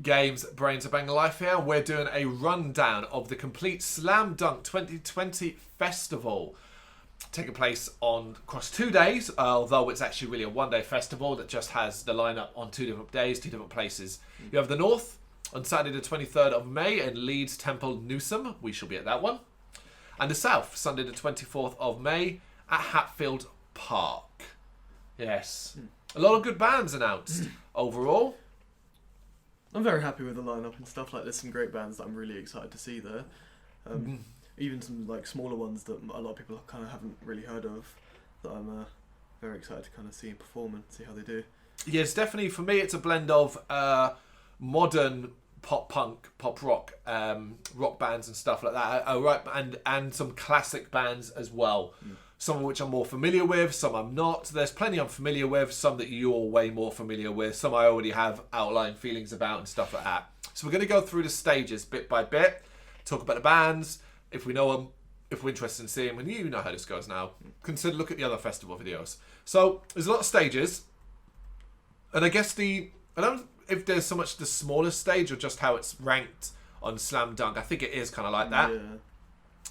Games, Brrraaains A Head-Banging Life here. We're doing a rundown of the complete Slam Dunk 2020 festival. Taking place across 2 days, although it's actually really a one-day festival that just has the lineup on 2 different days, 2 different places. You have the North on Saturday the 23rd of May in Leeds Temple Newsome. We shall be at that one. And the South, Sunday the 24th of May at Hatfield Park. Yes. A lot of good bands announced overall. I'm very happy with the lineup and stuff. Like, there's some great bands that I'm really excited to see there. Even some like smaller ones that a lot of people kind of haven't really heard of, that I'm very excited to kind of see and perform and see how they do. Yeah, it's definitely, for me, it's a blend of modern pop punk, pop rock, rock bands and stuff like that. And some classic bands as well. Some of which I'm more familiar with, some I'm not. There's plenty I'm familiar with, some that you're way more familiar with, some I already have outlying feelings about and stuff like that. So we're going to go through the stages bit by bit, talk about the bands, if we know them, if we're interested in seeing them, and you know how this goes now. Look at the other festival videos. So there's a lot of stages, and I guess I don't know if there's so much the smallest stage or just how it's ranked on Slam Dunk. I think it is kind of like that. Yeah.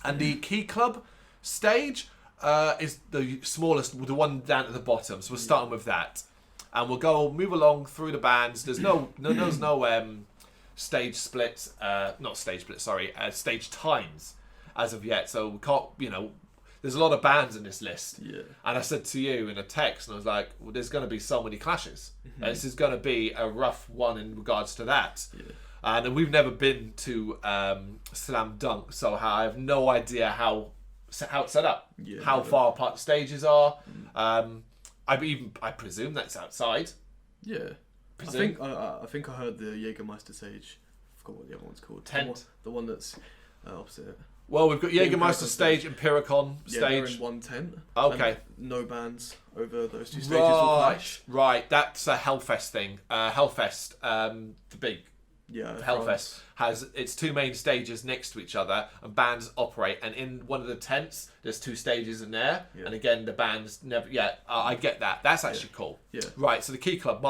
And the Key Club stage is the smallest, the one down at the bottom. So we're starting with that, and we'll move along through the bands. There's no stage splits, stage times as of yet. So we can't, there's a lot of bands in this list. Yeah. And I said to you in a text, and I was like, well, there's going to be so many clashes. This is going to be a rough one in regards to that. Yeah. And we've never been to Slam Dunk, so I have no idea how it's set up, how far apart the stages are. I presume that's outside. Yeah. I think I heard the Jägermeister stage. I forgot what the other one's called. Tent. The one that's opposite it. Well, we've got Jägermeister stage, Empiricon stage. Yeah, they're in one tent. Okay. No bands over those 2 stages will clash. Right, that's a Hellfest thing. Hellfest, the big Hellfest has its 2 main stages next to each other, and bands operate. And in one of the tents, there's 2 stages in there, and again the bands never. Yeah, I get that. That's actually cool. Yeah. Right. So the Key Club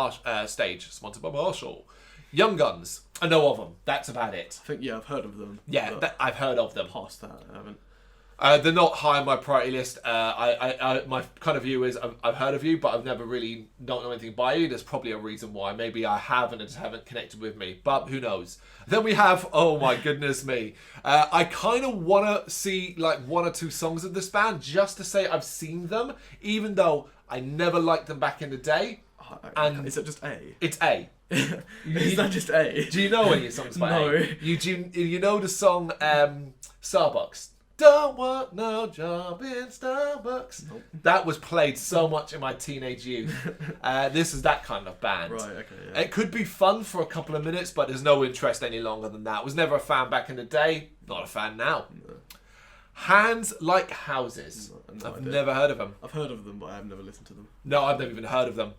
stage, sponsored by Marshall. Young Guns. I know of them. That's about it. I think I've heard of them. Yeah, I've heard of them. Past that, I haven't. They're not high on my priority list. My kind of view is I've heard of you, but I've never really don't know anything by you. There's probably a reason why. Maybe I have and it just haven't connected with me, but who knows? Then we have, oh my goodness me, I kind of want to see like 1 or 2 songs of this band just to say I've seen them, even though I never liked them back in the day. And is it just A? It's A. Is that just A? Do you know any songs by No. A? You know the song Starbucks? Don't want no job in Starbucks. Nope. That was played so much in my teenage youth. This is that kind of band. Right, okay, yeah. It could be fun for a couple of minutes, but there's no interest any longer than that. Was never a fan back in the day. Not a fan now. No. Hands Like Houses. No I've idea. never heard of them. I've heard of them, but I've never listened to them. No, I've never even heard of them.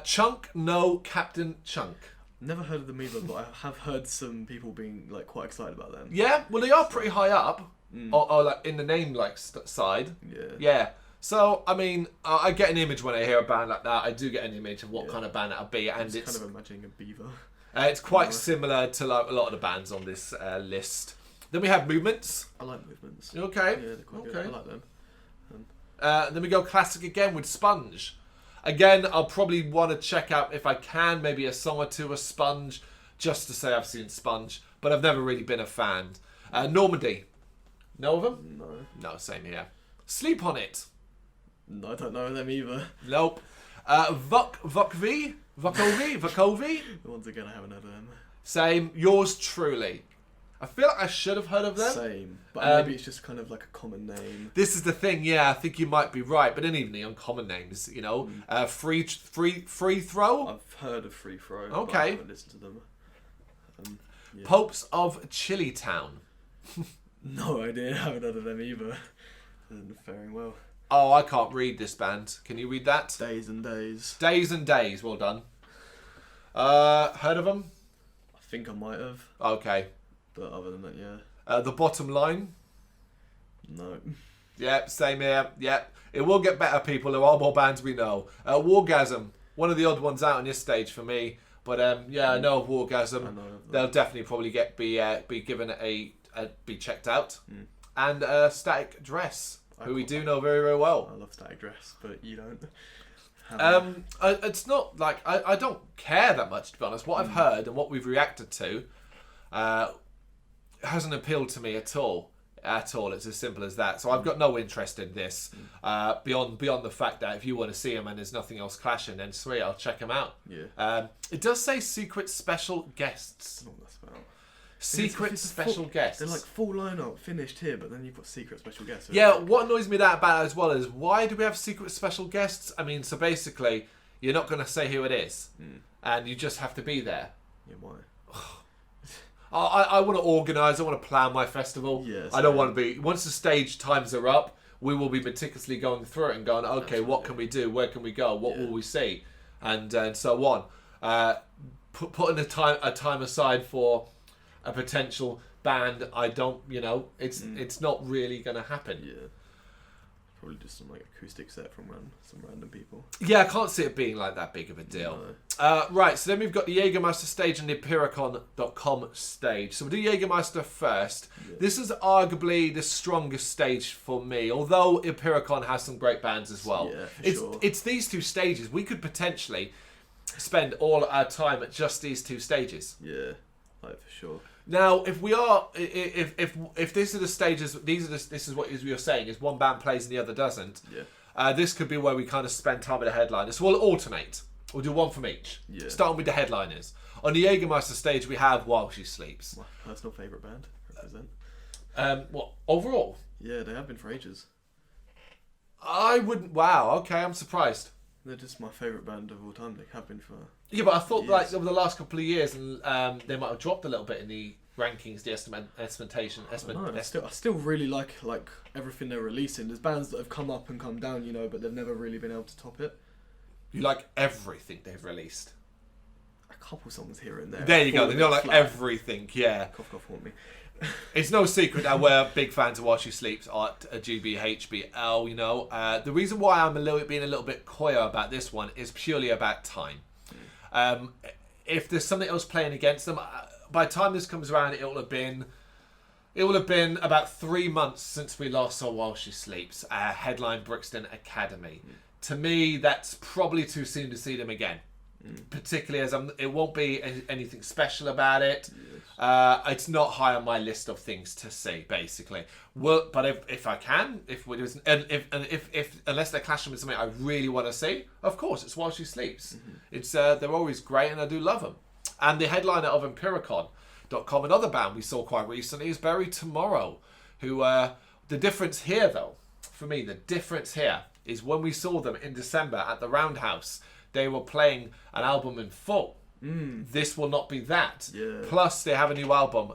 Chunk No Captain Chunk. Never heard of them either, but I have heard some people being like quite excited about them. Yeah, well they are pretty high up. Or like in the name side. Yeah. So I mean, I get an image when I hear a band like that. I do get an image of what kind of band that'll be, and it's kind of imagining a beaver. It's quite similar to like a lot of the bands on this list. Then we have Movements. I like Movements. Okay. Yeah, they're quite good. I like them. Then we go classic again with Sponge. Again, I'll probably want to check out if I can maybe a song or 2 of Sponge, just to say I've seen Sponge, but I've never really been a fan. Normandy. Know of them? No. No, same here. Sleep on It. No, I don't know them either. Nope. Vokovi? Once again, I haven't heard of them. Same. Yours truly. I feel like I should have heard of them. Same. But maybe it's just kind of like a common name. This is the thing, yeah, I think you might be right. But then even the uncommon names, Free Throw? I've heard of Free Throw, Okay. but I haven't listened to them. Popes of Chili Town. No idea. I haven't heard of them either. Faring well. Oh, I can't read this band. Can you read that? Days and Days. Days and Days. Well done. Heard of them? I think I might have. Okay. But other than that, yeah. The Bottom Line. No. Yep, same here. Yep. It will get better, people. There are more bands we know. Wargasm. One of the odd ones out on this stage for me. But yeah, I know of I Wargasm. know of that. They'll definitely probably be given be checked out. And Static Dress, who we do know very, very well. I love Static Dress, but you don't. It's not like I don't care that much, to be honest. What I've heard and what we've reacted to hasn't appealed to me at all. It's as simple as that. So I've got no interest in this beyond the fact that if you want to see them and there's nothing else clashing, then sweet, I'll check them out. Yeah. It does say secret special guests. I don't know what that's about. Secret It's a special guests. They're like full lineup finished here, but then you've got secret special guests. Yeah, what annoys me about it as well is why do we have secret special guests? I mean, so basically, you're not going to say who it is, and you just have to be there. Yeah, why? I want to organise, I want to plan my festival. Yes, I don't want to be... Once the stage times are up, we will be meticulously going through it and going, okay, Absolutely. what can we do? Where can we go? What will we see? And so on. Putting a time aside for a potential band, I don't, it's not really going to happen. Yeah. Probably just some like acoustic set from some random people. Yeah, I can't see it being like that big of a deal. No. Right, so then we've got the Jägermeister stage and the Empiricon.com stage. So we'll do Jägermeister first. Yeah. This is arguably the strongest stage for me, although Empiricon has some great bands as well. Yeah, for sure. It's these two stages. We could potentially spend all our time at just these two stages. Yeah, like for sure. Now, if we are, if these are the stages, this is what you're saying is one band plays and the other doesn't. Yeah. This could be where we kind of spend time with the headliners. So we'll alternate. We'll do one from each. Yeah. Starting with the headliners. On the Jägermeister stage, we have While She Sleeps. My personal favourite band. Represent. What overall? Yeah, they have been for ages. I wouldn't. Wow. Okay, I'm surprised. They're just my favourite band of all time. They have been for. Yeah, but I thought years. like over the last couple of years, they might have dropped a little bit in the rankings, the estimation. No, I still really like everything they're releasing. There's bands that have come up and come down, but they've never really been able to top it. You like everything they've released. A couple songs here and there. There you go. They don't like flat. everything. Yeah. Cough, cough, haunt me. It's no secret that we're big fans of While She Sleeps at GBHBL. The reason why I'm being a little bit coyer about this one is purely about time. If there's something else playing against them, by the time this comes around, it will have been about 3 months since we last saw While She Sleeps. Headline Brixton Academy. To me, that's probably too soon to see them again. Particularly as it won't be anything special about it. It's not high on my list of things to see, basically. Well, but if I can, unless they're clashing with something I really want to see, of course, it's While She Sleeps. It's they're always great, and I do love them. And the headliner of Empiricon.com, another band we saw quite recently, is Bury Tomorrow. Who the difference here, though, for me, the difference here is when we saw them in December at the Roundhouse. They were playing an album in full. This will not be that. Yeah. Plus, they have a new album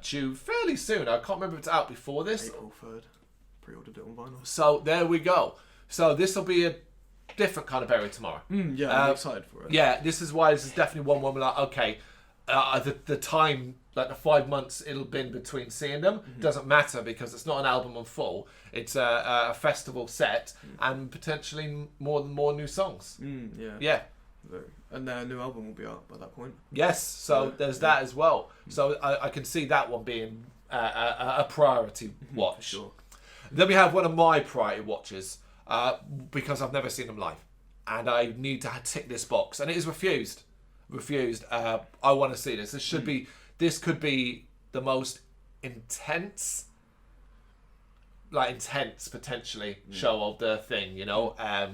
due fairly soon. I can't remember if it's out before this. April 3rd. Pre-ordered it on vinyl. So there we go. So this will be a different kind of Bury Tomorrow. Yeah, I'm excited for it. Yeah, this is why this is definitely one where we're like, okay, the time, like the 5 months it'll been between seeing them, doesn't matter because it's not an album in full. It's a festival set and potentially more new songs. Yeah. Yeah. And their new album will be out by that point. Yes, so there's that as well. So I can see that one being a priority watch. For sure. Then we have one of my priority watches because I've never seen them live. And I need to tick this box. And it is refused. I want to see this. This could be the most intense potentially show of the thing,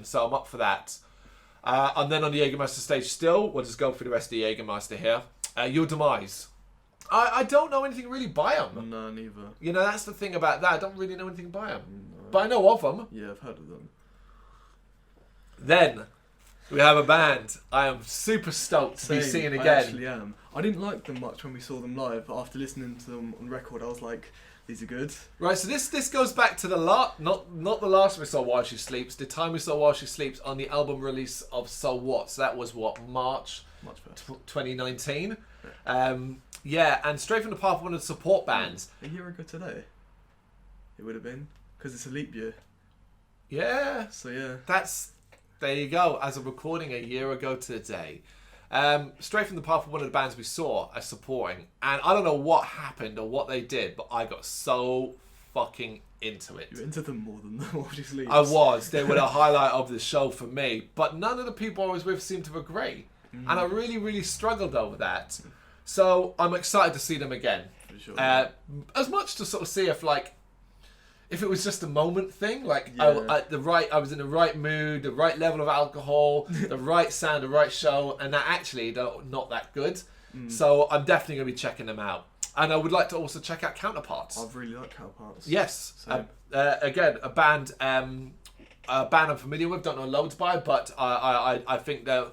so I'm up for that. And then on the Jägermeister stage still, we'll just go through the rest of the Jägermeister here. Your Demise. I don't know anything really by them. No, neither. That's the thing about that. I don't really know anything by them. No. But I know of them. Yeah, I've heard of them. Then we have a band I am super stoked to be seeing again. I actually am. I didn't like them much when we saw them live, but after listening to them on record, I was like, these are good. Right, so this goes back to the not the last we saw While She Sleeps, the time we saw While She Sleeps on the album release of So What. So that was March 2019. Yeah, and straight from the path of one of the support bands. A year ago today, it would have been, because it's a leap year. Yeah. So yeah. There you go. As a recording a year ago today. Straight from the Path, one of the bands we saw as supporting, and I don't know what happened or what they did, but I got so fucking into it. You're into them more than the Wash Your Sleeves. I was. They were the highlight of the show for me, but none of the people I was with seemed to agree, and I really, really struggled over that. So I'm excited to see them again. For sure. As much to sort of see if it was just a moment thing, like Yeah. I was in the right mood, the right level of alcohol, the right sound, the right show, and that actually they're not that good. So I'm definitely going to be checking them out, and I would like to also check out Counterparts. I really like Counterparts. Yes, Same. again a band I'm familiar with, don't know loads by, but I think they're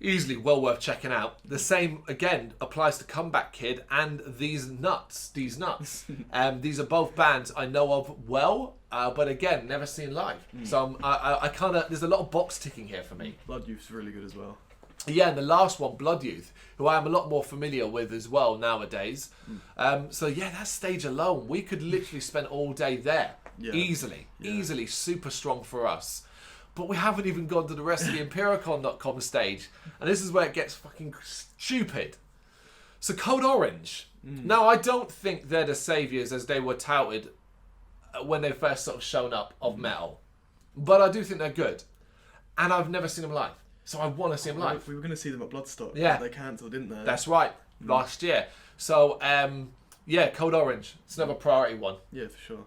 easily well worth checking out. The same again applies to Comeback Kid and These Nuts. These are both bands I know of well, but again never seen live. So I kind of, there's a lot of box ticking here for me. Blood Youth's really good as well. Yeah, and the last one, Blood Youth, who I am a lot more familiar with as well nowadays. So yeah, that stage alone, we could literally spend all day there. Yeah. Easily super strong for us. But we haven't even gone to the rest of the Empiricon.com stage. And this is where it gets fucking stupid. So Code Orange. Now, I don't think they're the saviours as they were touted when they first sort of shown up of metal. But I do think they're good. And I've never seen them live. So I want to see them live. We were going to see them at Bloodstock. Yeah. But they cancelled, didn't they? That's right. Last year. So, yeah, Code Orange. It's another priority one. Yeah, for sure.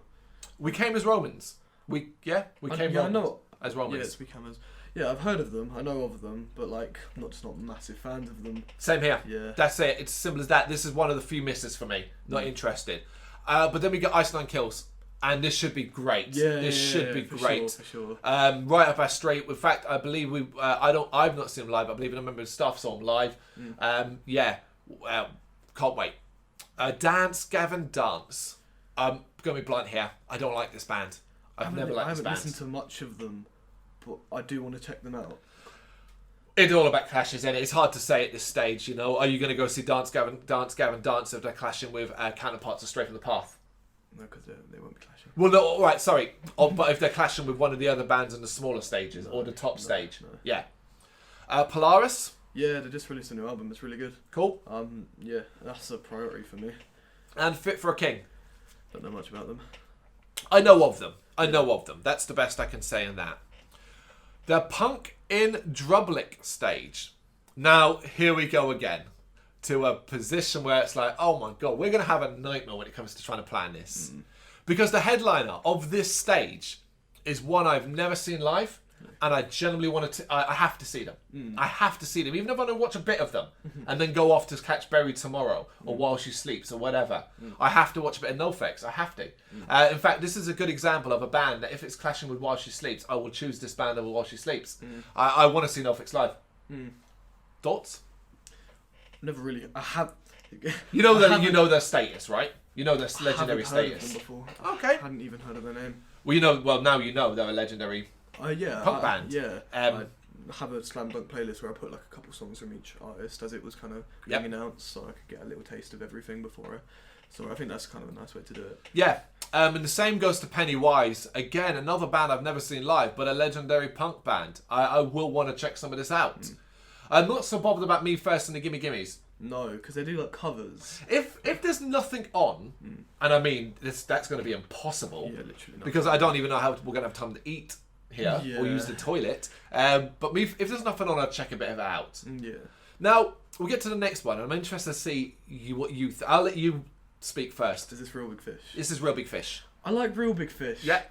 We came as Romans. We came Romans. As Romans. Yes, we can as. Yeah, I've heard of them. I know of them, but like, not massive fans of them. Same here. Yeah. That's it. It's as simple as that. This is one of the few misses for me. Not interested. But then we get Ice Nine Kills, and this should be great. Yeah, this should be great. For sure. Right up our street. In fact, I believe we. I've not seen them live. I believe I remember Stuff saw them live. Yeah. Can't wait. Dance, Gavin, Dance. I'm gonna be blunt here. I don't like this band. I've never liked this band. I haven't listened to much of them, but I do want to check them out. It's all about clashes, and it's hard to say at this stage. You know, are you going to go see Dance, Gavin, Dance if they're clashing with Counterparts or Straight from the Path? No, because they won't be clashing. Well, no, all right, sorry. But if they're clashing with one of the other bands in the smaller stages or the top stage, yeah. Polaris. Yeah, they just released a new album. It's really good. Cool. Yeah, that's a priority for me. And Fit for a King. Don't know much about them. I know of them. That's the best I can say in that. The Punk in Drublic stage. Now, here we go again. To a position where it's like, oh my god, we're going to have a nightmare when it comes to trying to plan this. Because the headliner of this stage is one I've never seen live, and I genuinely want to. I have to see them. I have to see them, even if I don't watch a bit of them, and then go off to catch Berry tomorrow or While She Sleeps or whatever. I have to watch a bit of NoFX. I have to. In fact, this is a good example of a band that if it's clashing with While She Sleeps, I will choose this band over While She Sleeps. I want to see NoFX live. Thoughts? Never really. I have. You know their status, right? You know their legendary I haven't heard status. of them before. Okay. I hadn't even heard of their name. Well, now you know they're a legendary punk band. Yeah. I have a slam dunk playlist where I put like a couple songs from each artist as it was kind of being announced, so I could get a little taste of everything before. So I think that's kind of a nice way to do it. Yeah. And the same goes to Pennywise. Again, another band I've never seen live, but a legendary punk band. I will want to check some of this out. I'm not so bothered about Me First and the Gimme Gimmes. No, because they do like covers. If there's nothing on, and I mean that's going to be impossible. Yeah, literally. Because I don't even know how we're going to have time to eat here or use the toilet. But if there's nothing on, I'll check a bit of it out. Yeah. Now we'll get to the next one, and I'm interested to see I'll let you speak first. Is this Real Big Fish? This is Real Big Fish. I like Real Big Fish. Yeah.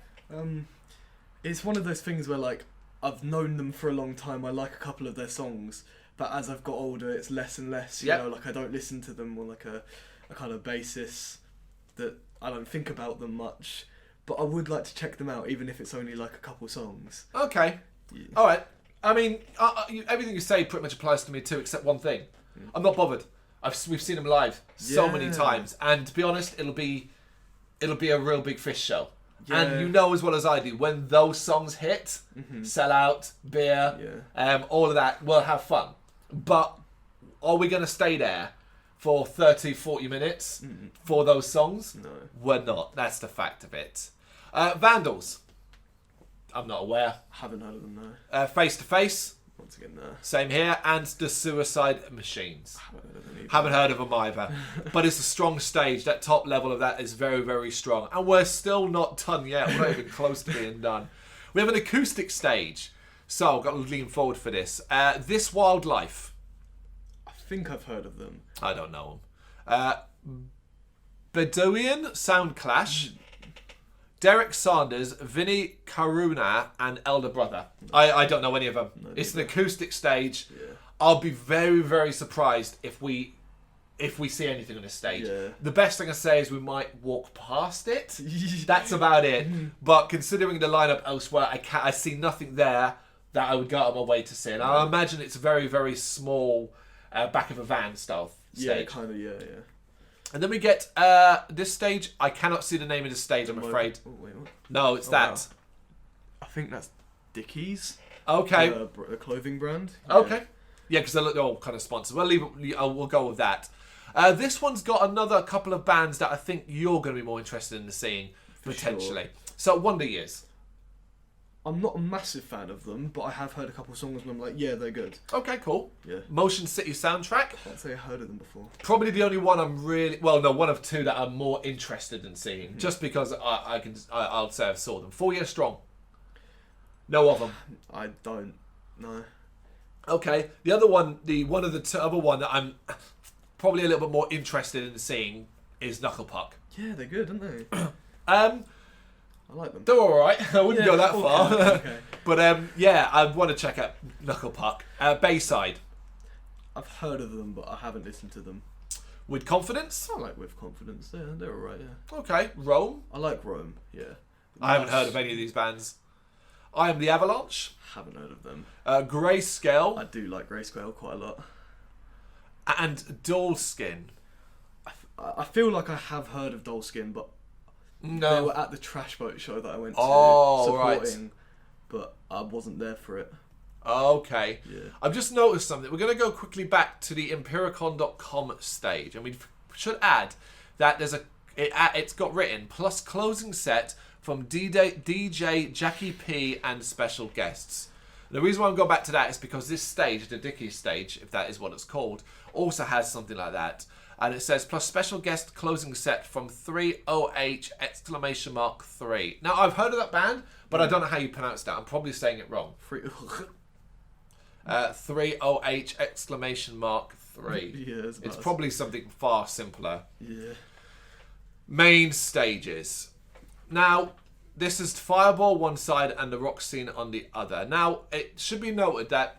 It's one of those things where like I've known them for a long time. I like a couple of their songs. But as I've got older, it's less and less. You know, like I don't listen to them on like a kind of basis that I don't think about them much. But I would like to check them out, even if it's only like a couple songs. Okay. Yeah. All right. I mean, everything you say pretty much applies to me too, except one thing. I'm not bothered. We've seen them live so many times, and to be honest, it'll be a Real Big Fish show. Yeah. And you know as well as I do, when those songs hit, Sell Out, Beer, all of that, we'll have fun. But are we going to stay there for 30, 40 minutes for those songs? No. We're not. That's the fact of it. Vandals. I'm not aware. I haven't heard of them, no. Face to Face. once again there. Same here. And the Suicide Machines. Haven't heard of them either. Haven't heard of them either. But it's a strong stage. That top level of that is very, very strong. And we're still not done yet. We're not even close to being done. We have an acoustic stage. So I've got to lean forward for this. This Wildlife. I think I've heard of them. I don't know them. Bedouin Sound Clash. Derek Sanders, Vinny Karuna, and Elder Brother. I don't know any of them. No, it's an acoustic stage. Yeah. I'll be very, very surprised if we see anything on this stage. Yeah. The best thing I say is we might walk past it. That's about it. But considering the lineup elsewhere, I see nothing there that I would go out of my way to see. And I imagine it's a very, very small back of a van style stage. Yeah, kind of. Yeah. And then we get this stage. I cannot see the name of the stage, I'm afraid. Oh, wait, what? No, it's that. Wow. I think that's Dickies. Okay. A clothing brand. Yeah. Okay. Yeah, because they're all kind of sponsored. We'll go with that. This one's got another couple of bands that I think you're going to be more interested in seeing, potentially. Sure. So, Wonder Years. I'm not a massive fan of them, but I have heard a couple of songs and I'm like, yeah, they're good. Okay, cool. Yeah. Motion City Soundtrack. I can't say I heard of them before. Probably the only one I'm really... Well, no, one of two that I'm more interested in seeing. Just because I'll say I've saw them. 4 Year Strong. No of them. I don't. No. Okay. The other one, other one that I'm probably a little bit more interested in seeing is Knuckle Puck. Yeah, they're good, aren't they? I like them. They're alright. I wouldn't go that far. Okay. But yeah, I want to check out Knuckle Puck. Bayside. I've heard of them, but I haven't listened to them. With Confidence? I like With Confidence. Yeah, they're alright, yeah. Okay. Rome? I like Rome, yeah. I haven't heard of any of these bands. I Am the Avalanche? Haven't heard of them. Grayscale? I do like Grayscale quite a lot. And Dollskin? I feel like I have heard of Dollskin, but no. They were at the Trash Boat show that I went to supporting, but I wasn't there for it. Okay. Yeah. I've just noticed something. We're going to go quickly back to the Empiricon.com stage, and we should add that it's got written plus closing set from DJ Jackie P and special guests. The reason why I'm going back to that is because this stage, the Dickies stage, if that is what it's called, also has something like that. And it says, plus special guest closing set from 3OH exclamation mark 3. Now, I've heard of that band, but I don't know how you pronounce that. I'm probably saying it wrong. 3OH exclamation mark 3. Yeah, it's probably something far simpler. Yeah. Main stages. Now, this is Fireball one side and the rock scene on the other. Now, it should be noted that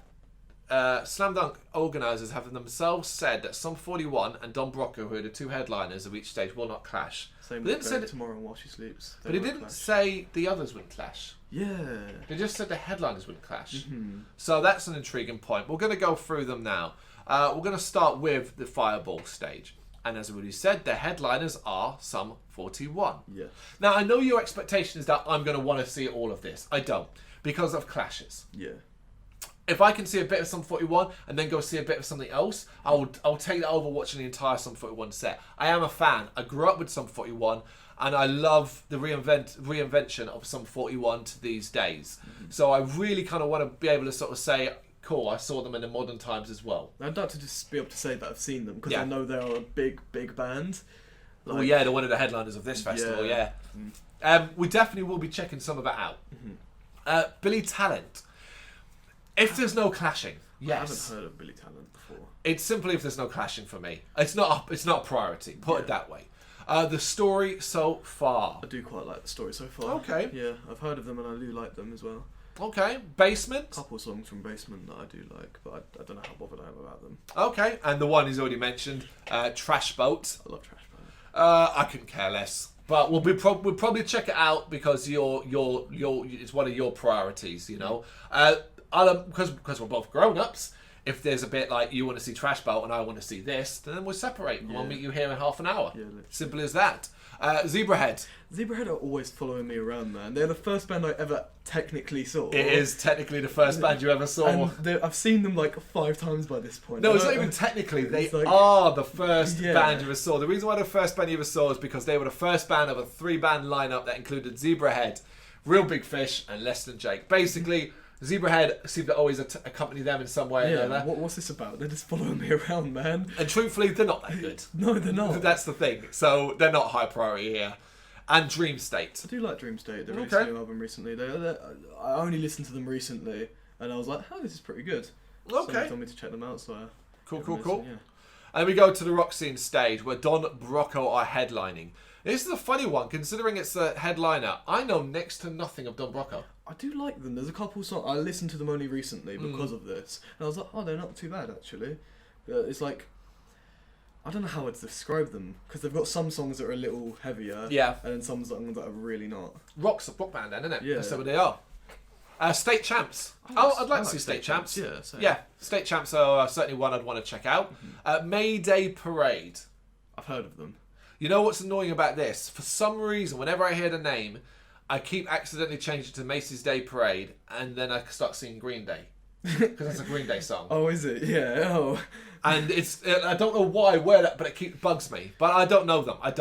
Slam Dunk organisers have themselves said that Sum 41 and Don Brocco, who are the two headliners of each stage, will not clash. Same with Tomorrow While She Sleeps. But it didn't say the others wouldn't clash. Yeah. They just said the headliners wouldn't clash. Mm-hmm. So that's an intriguing point. We're going to go through them now. We're going to start with the Fireball stage. And as I already said, the headliners are Sum 41. Yeah. Now, I know your expectation is that I'm going to want to see all of this. I don't. Because of clashes. Yeah. If I can see a bit of Sum 41 and then go see a bit of something else, I'll take that over watching the entire Sum 41 set. I am a fan. I grew up with Sum 41 and I love the reinvention of Sum 41 to these days. Mm-hmm. So I really kind of want to be able to sort of say, cool, I saw them in the modern times as well. I'd like to just be able to say that I've seen them because I know they're a big, big band. Like, well, yeah, they're one of the headliners of this festival, yeah. We definitely will be checking some of that out. Mm-hmm. Billy Talent. If there's no clashing, yes. I haven't heard of Billy Talent before. It's simply if there's no clashing for me. It's not a priority. Put it that way. The story so far. I do quite like the story so far. Okay. Yeah, I've heard of them and I do like them as well. Okay. Basement. A couple of songs from Basement that I do like, but I don't know how bothered I am about them. Okay, and the one he's already mentioned, Trash Boat. I love Trash Boat. I couldn't care less. But we'll probably check it out because it's one of your priorities, you know. Because we're both grown-ups, if there's a bit like you want to see Trash Boat and I want to see this, then we'll separate and I'll meet you here in half an hour. Yeah, simple as that. Zebrahead. Zebrahead are always following me around, man. They're the first band I ever technically saw. It is technically the first band you ever saw. And I've seen them like 5 times by this point. No, it's not even technically. They are the first band you ever saw. The reason why they're the first band you ever saw is because they were the first band of a 3-band lineup that included Zebrahead, Real Big Fish, and Less Than Jake. Basically, Zebrahead seem to always accompany them in some way or Yeah, another. what's this about? They're just following me around, man. And truthfully, they're not that good. No, they're not. That's the thing. So they're not high priority here. And Dream State. I do like Dream State. They released Okay. a new album recently. I only listened to them recently, and I was like, "Oh, this is pretty good." Okay. Someone told me to check them out, so Cool. Yeah. And we go to the rock scene stage where Don Brocco are headlining. This is a funny one, considering it's the headliner. I know next to nothing of Don Brocco. I do like them. There's a couple songs I listened to them only recently because of this, and I was like, "Oh, they're not too bad actually." It's like I don't know how to describe them because they've got some songs that are a little heavier, Yeah. and then some songs that are really not. Rock band then, isn't it? Yeah. That's what they are. State Champs. I'd like to see State Champs. Yeah, same. Yeah, State Champs are certainly one I'd want to check out. May Day Parade. I've heard of them. You know what's annoying about this? For some reason, whenever I hear the name, I keep accidentally changing it to Macy's Day Parade, and then I start singing Green Day. Because that's a Green Day song. Oh, is it? Yeah. Oh. And I don't know why, where that, but it bugs me. But I don't know them. I've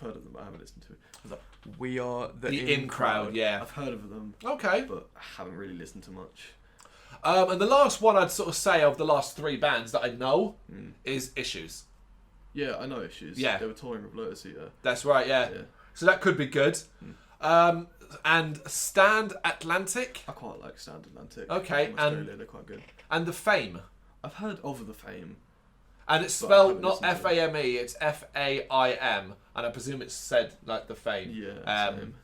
heard of them, but I haven't listened to it. I was like, we are The In Crowd, yeah. I've heard of them, Okay. but I haven't really listened to much. And the last one I'd sort of say of the last three bands that I know is Issues. Yeah, I know Issues. Yeah. They were touring with Lotus Eater. That's right, yeah. So that could be good. And Stand Atlantic. I quite like Stand Atlantic. Okay, From Australia, they're quite good. And The Fame. I've heard of The Fame. And it's But I spelled haven't not listened to it. F-A-M-E, it's F-A-I-M. And I presume it's said like The Fame. Yeah, same.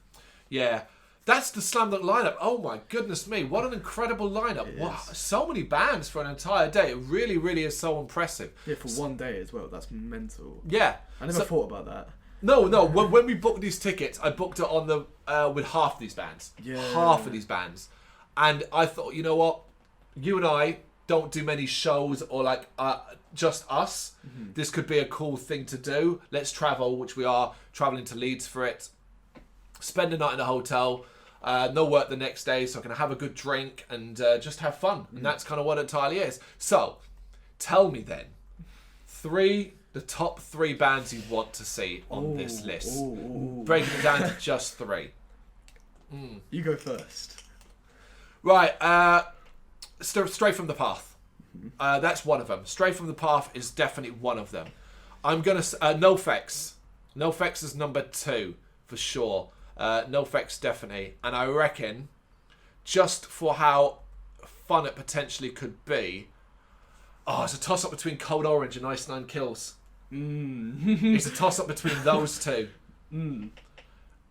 Yeah. That's the Slam Dunk lineup. Oh my goodness me. What an incredible lineup. It Wow. is. So many bands for an entire day. It really, really is so impressive. Yeah, for one day as well. That's mental. Yeah. I never thought about that. No. When we booked these tickets, I booked it on the with half of these bands. Yeah. Half of these bands. And I thought, you know what? You and I don't do many shows or like just us. This could be a cool thing to do. Let's travel, which we are traveling to Leeds for it. Spend a night in a hotel. No work the next day, so I can have a good drink and just have fun. And that's kind of what it entirely is. So, tell me then, the top three bands you want to see on this list. Breaking it down to just three. You go first. Right, Stray from the Path. That's one of them. Stray from the Path is definitely one of them. I'm going to... NoFX. NoFX is number 2, for sure. NoFX definitely. And I reckon, just for how fun it potentially could be... Oh, it's a toss-up between Code Orange and Ice Nine Kills. It's a toss-up between those two.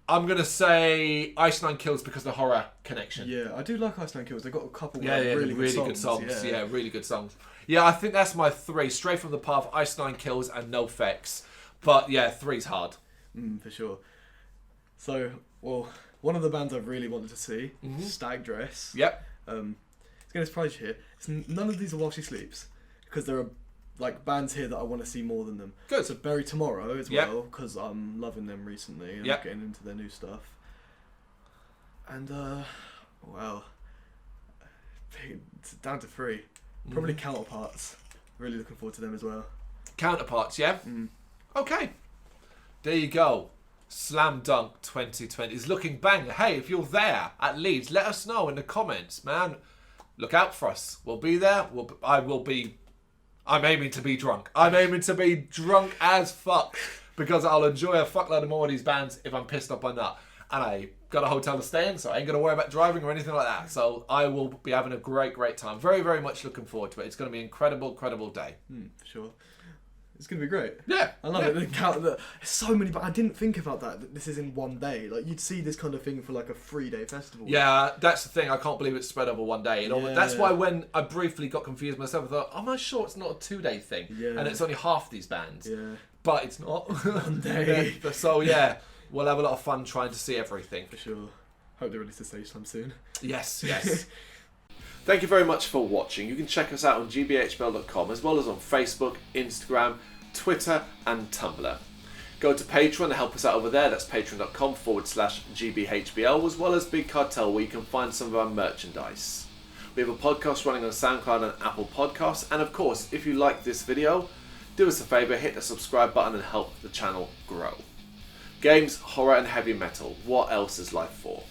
I'm going to say Ice Nine Kills because of the horror connection. Yeah, I do like Ice Nine Kills. They got a couple really good songs. Yeah, really good songs. Yeah, I think that's my three. Stray from the Path, Ice Nine Kills, and NoFX. But yeah, three's hard. For sure. So, well, one of the bands I've really wanted to see, Stag Dress. Yep. It's going to surprise you here. None of these are While She Sleeps, because there are like bands here that I want to see more than them. Good. So Bury Tomorrow as Yep. well, because I'm loving them recently and Yep. getting into their new stuff. And well, it's down to three. Probably Counterparts. Really looking forward to them as well. Counterparts, yeah? Okay. There you go. Slam Dunk 2020 is looking bang. Hey, if you're there at Leeds, let us know in the comments, man. Look out for us. We'll be there. I'm aiming to be drunk. I'm aiming to be drunk as fuck because I'll enjoy a fuckload of more of these bands if I'm pissed off by that. And I got a hotel to stay in, so I ain't going to worry about driving or anything like that. So I will be having a great, great time. Very, very much looking forward to it. It's going to be an incredible, incredible day. For sure. It's going to be great. Yeah. I love it. So many, but I didn't think about that this is in one day. Like, you'd see this kind of thing for like a 3-day festival. Yeah, that's the thing. I can't believe it's spread over one day. You know, Yeah. that's why when I briefly got confused myself, I thought, am I sure it's not a 2-day thing? Yeah. And it's only half these bands. Yeah. But it's not. One day. So yeah, we'll have a lot of fun trying to see everything. For sure. Hope they release the stage time soon. Yes, yes. Thank you very much for watching. You can check us out on gbhbl.com as well as on Facebook, Instagram, Twitter and Tumblr. Go to Patreon and help us out over there. That's patreon.com/GBHBL as well as Big Cartel, where you can find some of our merchandise. We have a podcast running on SoundCloud and Apple Podcasts. And of course, if you like this video, do us a favour, hit the subscribe button and help the channel grow. Games, horror and heavy metal. What else is life for?